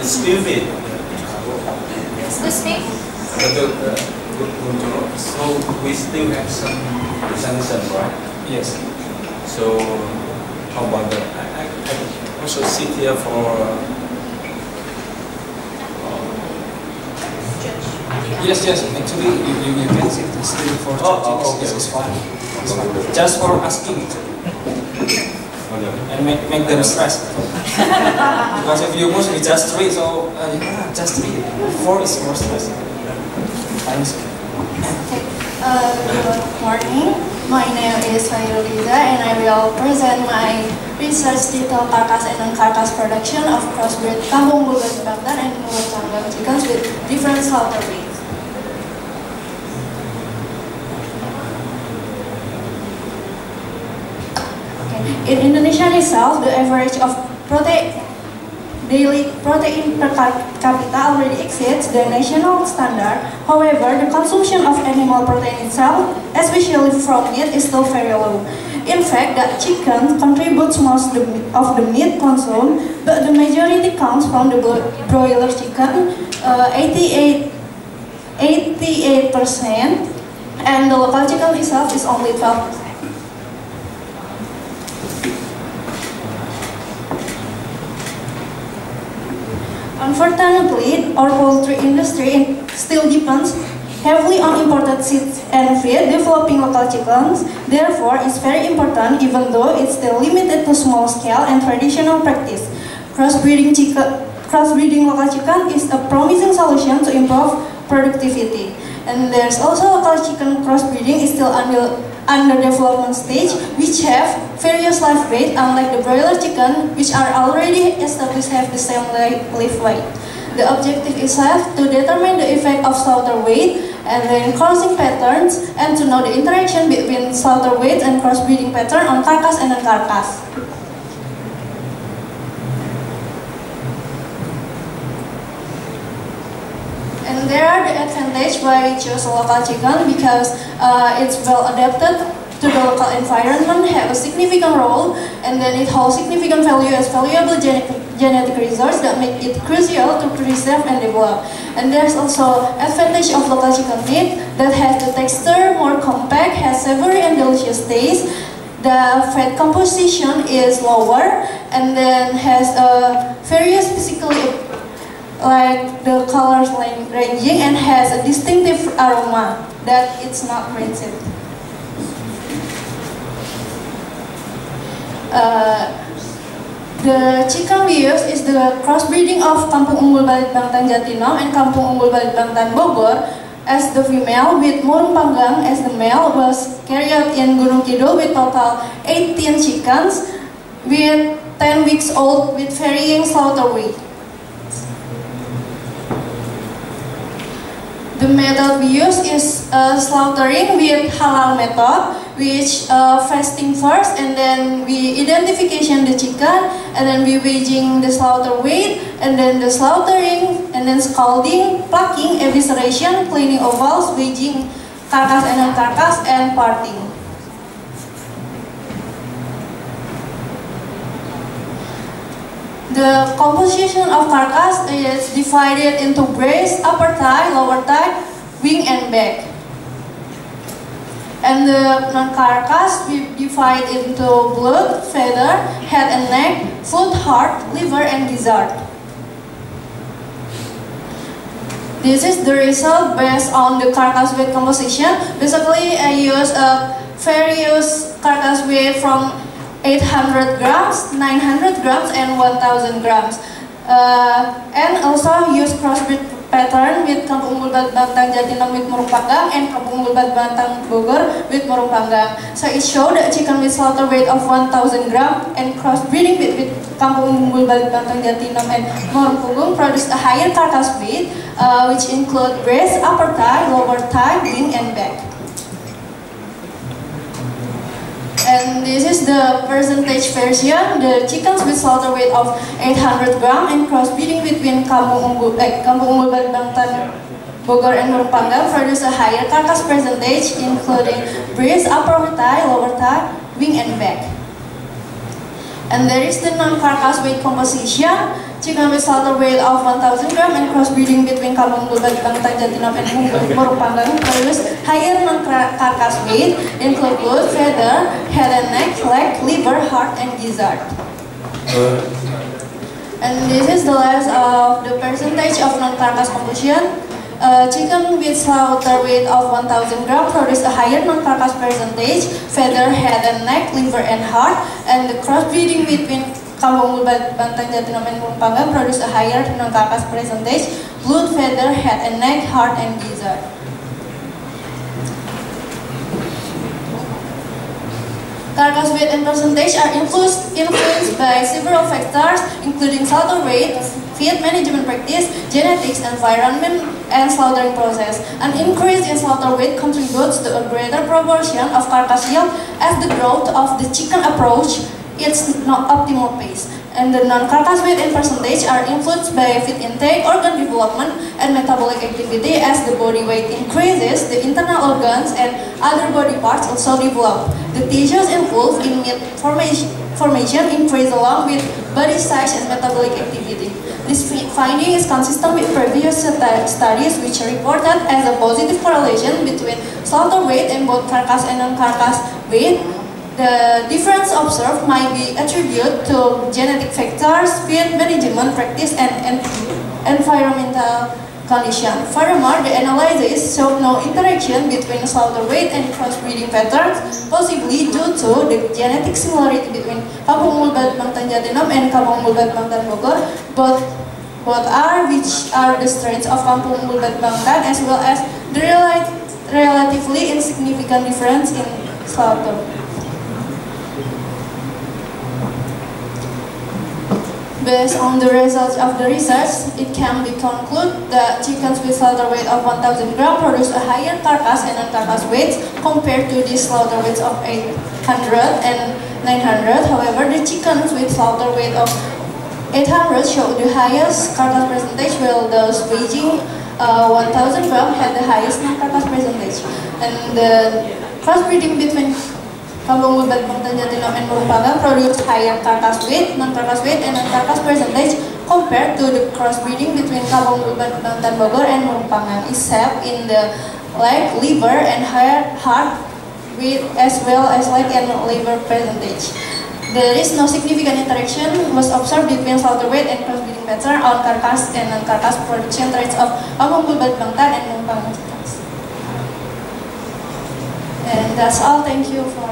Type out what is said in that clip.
still meat. Excuse me? So we still have some sanction, right? Yes. So how about that? I also sit here for. Yes. Actually, you can sit still for judging. Okay. This is fine. It's fine. Just for asking it. And make them stress. Because if you must be just 3, so just 3. 4 is more stress. Thanks. Good morning. My name is Hairulida and I will present my research titled Carcass and Non-Carcass Production of Crossbreed Kampung Bulbul Bangtan and Murung Panggang chickens with different slaughter weights. In Indonesia itself, the average of daily protein per capita already exceeds the national standard. However, the consumption of animal protein itself, especially from meat, is still very low. In fact, that chicken contributes most of the meat consumed, but the majority comes from the broiler chicken, 88%, and the local chicken itself is only 12%. Unfortunately, our poultry industry still depends heavily on imported seeds and feed, developing local chickens. Therefore, it's very important, even though it's still limited to small scale and traditional practice. Crossbreeding local chicken is a promising solution to improve productivity. And there's also local chicken crossbreeding is still under development stage, which have various live weight, unlike the broiler chicken, which are already established have the same live weight. The objective is to determine the effect of slaughter weight and then crossing patterns, and to know the interaction between slaughter weight and crossbreeding pattern on carcass and non-carcass. And there are the advantage why we choose a local chicken, because it's well adapted to the local environment, have a significant role, and then it holds significant value as valuable genetic resource that make it crucial to preserve and develop. And there's also advantage of local chicken meat that has the texture more compact, has savory and delicious taste. The fat composition is lower, and then has various physically like the colors ranging, and has a distinctive aroma that it's not rancid. The chicken we use is the crossbreeding of Kampung Unggul Balit Bangtan Jatinong and Kampung Unggul Balit Bangtan Bogor, as the female with Murung Panggang as the male was carried out in Gunung Kidul with total 18 chickens with 10 weeks old with varying slaughter weight. The method we use is slaughtering with halal method, which fasting first, and then we identification the chicken, and then we weighing the slaughter weight, and then the slaughtering, and then scalding, plucking, evisceration, cleaning ovals, weighing carcass and non-carcass, and parting. The composition of carcass is divided into breast, upper thigh, lower thigh, wing, and back. And the non-carcass we divide into blood, feather, head and neck, foot, heart, liver, and gizzard. This is the result based on the carcass weight composition. Basically, I use various carcass weight from 800 grams, 900 grams, and 1000 grams. And also use crossbreed pattern with Kampung Unggul Balit Bangtan Jatinong with Murung Panggang and Kampung Unggul Balit Bangtan Bogor with Murung Panggang. So it showed that chicken with slaughter weight of 1000 grams and crossbreeding with Kampung Unggul Balit Bangtan Jatinong and Murung Panggang produced a higher carcass weight, which include breast, upper thigh, lower thigh, wing, and back. And this is the percentage version. The chickens with slaughter weight of 800 grams and crossbreeding between Kampung Unggul Balit Bangtan Bogor and Murung Panggang produce a higher carcass percentage, including breast, upper thigh, lower thigh, wing, and back. And there is the non-carcass weight composition. chicken with slaughter weight of 1,000 gram and crossbreeding between Kampung Bulbat, Bangtan Jatinangor and Murung Panggang produce higher non-carcass weight, include blood, feather, head and neck, leg, liver, heart, and gizzard. And this is the list of the percentage of non-carcass composition. Chicken with slaughter weight of 1,000 gram produce a higher non-carcass percentage, feather, head and neck, liver and heart, and the crossbreeding between Kampung Bulbat, Bangtan Jatinangor and Murung Panggang produce a higher non-carcass percentage, blood, feather, head and neck, heart and gizzard. Carcass weight and percentage are influenced by several factors, including slaughter weight, feed management practice, genetics, environment, and slaughtering process. An increase in slaughter weight contributes to a greater proportion of carcass yield as the growth of the chicken approach its optimal pace. And the non-carcass weight and percentage are influenced by feed intake, organ development, and metabolic activity. As the body weight increases, the internal organs and other body parts also develop. The tissues involved in meat formation increase along with body size and metabolic activity. This finding is consistent with previous studies which reported as a positive correlation between slaughter weight and both carcass and non-carcass weight. The difference observed might be attributed to genetic factors, feed management practice, and environmental condition. Furthermore, the analysis showed no interaction between slaughter weight and crossbreeding patterns, possibly due to the genetic similarity between Kampung Bulbat, Bangtan Jatinangor and Kampung Bulbat, Bangtan Bogor. Both are which are the strains of Kampung Bulbat, Bangtan, as well as the relatively insignificant difference in slaughter. Based on the results of the research, it can be concluded that chickens with slaughter weight of 1,000 gram produce a higher carcass and non-carcass weights compared to the slaughter weights of 800 and 900. However, the chickens with slaughter weight of 800 show the highest carcass percentage, while those weighing 1,000 gram had the highest non-carcass percentage. And the crossbreeding between Kampung Bulbat, Bangtan Jatinangor and Murung Panggang produce higher carcass weight, non-carcass weight, and non-carcass percentage compared to the crossbreeding between Kampung Bulbat, Bangtan Bogor and Murung Panggang, except in the leg, liver, and heart weight as well as leg and liver percentage. There is no significant interaction was observed between slaughter weight and crossbreeding pattern on carcass and non-carcass production rates of Kampung Bulbat, Bangtan and Murung Panggang chickens. And that's all. Thank you for